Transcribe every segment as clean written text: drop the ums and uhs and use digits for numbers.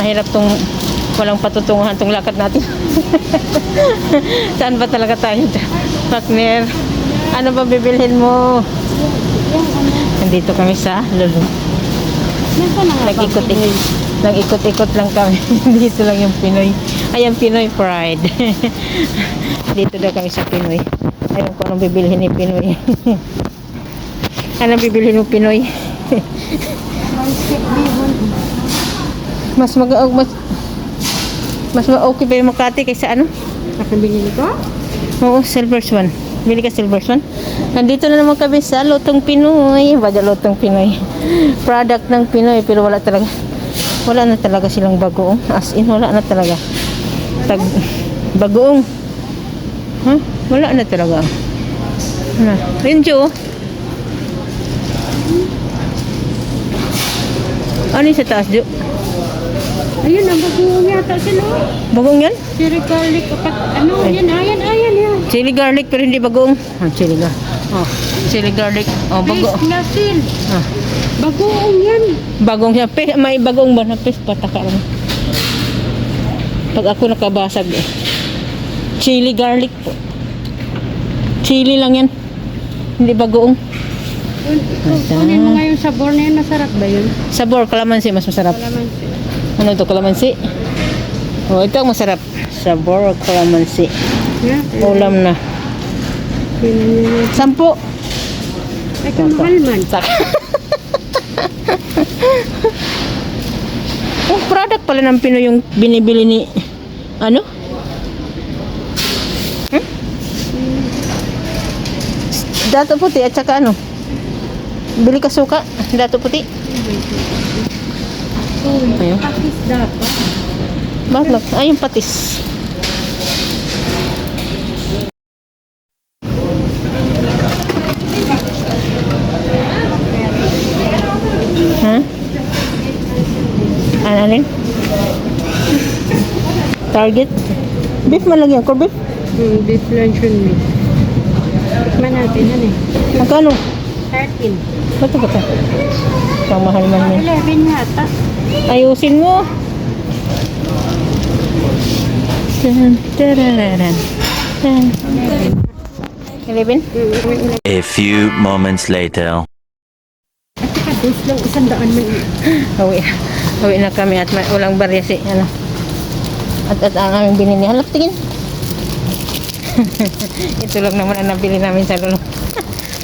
Mahirap tong walang patutunguhan tong lakad natin. Saan ba talaga tayo? Partner, ano ba bibilhin mo? Nandito kami sa Lulu. Nag-ikot-ikot. Nag-ikot-ikot lang kami. Dito lang yung Pinoy. Ayan, Pinoy Pride. Dito daw kami sa Pinoy. Ayun ko anong bibilhin ni Pinoy. Anong bibilhin mo Pinoy? mas okay pa yung Makati kaysa ano? Nakabili ko? Oo, Silver's one. Bili ka Silver's one. Nandito na naman kami sa Lutong Pinoy. Bada Lutong Pinoy. Product ng Pinoy pero wala na talaga silang bagoong. As in, wala na talaga. Bagoong. Huh? Wala na talaga. Ayun, Jo. Ano yung sa taas, Jo? Ayun, ang bagoong yata sila. Bagoong yan? Chili garlic. Ano, Ay. ayan. Chili garlic pero hindi bagoong. Chili garlic. Chili garlic. Bago. Paste na sin. Ah. Bagoong yan. Bagong siya. May bagong ba na pes? Pataka lang. Pag ako nakabasag eh. Chili garlic po. Chili lang yan. Hindi bagoong. Kunin mo nga yung sabor na yun. Masarap ba yun? Sabor, kalamansi mas masarap. Kalamansi. Ano to, kalamansi? Ito ang masarap. Sabor, kalamansi. Yeah. Ulam na. 10. Ay, kamahal man. Oh, product pala ng Pinoy yung binibili ni ano? Dato puti at saka ano? Bili ka suka, dato puti. Ayun. Patis dapat. Bakit? Ay, yung patis. Ha? Ano rin? Target? Beef man lang yan, core beef? Beef luncheon meat. Tikman natin yan eh. Magkano? 13. Ba't ito ka? Pang mahal man yan. 11 yata. Ayusin mo. Tan, tarararan. Tan. 11? A few moments later. At saka dos lang 100 man. Hawi na kami at may ulang barya si ano. At ang aming binili. Halap tingin. Ito lang naman ang nabili namin sa Lolo.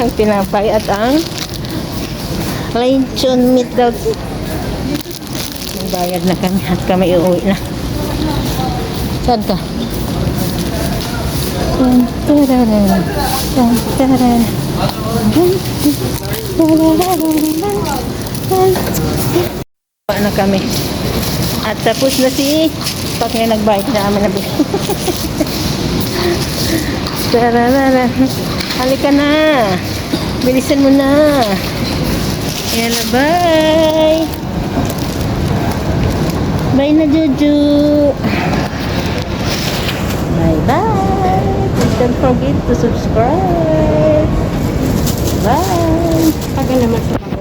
Ang tinapay at ang lechon meat daw. Bayad na kami at kami uuwi na. Saan ka? Na kami. At tapos na si pag nga nagbayad na amin na bili. Tararara. Halika na. Bilisan mo na. Yan na, bye. Bye na, Jojo. Bye-bye. Please don't forget to subscribe. Bye. Tagal naman sa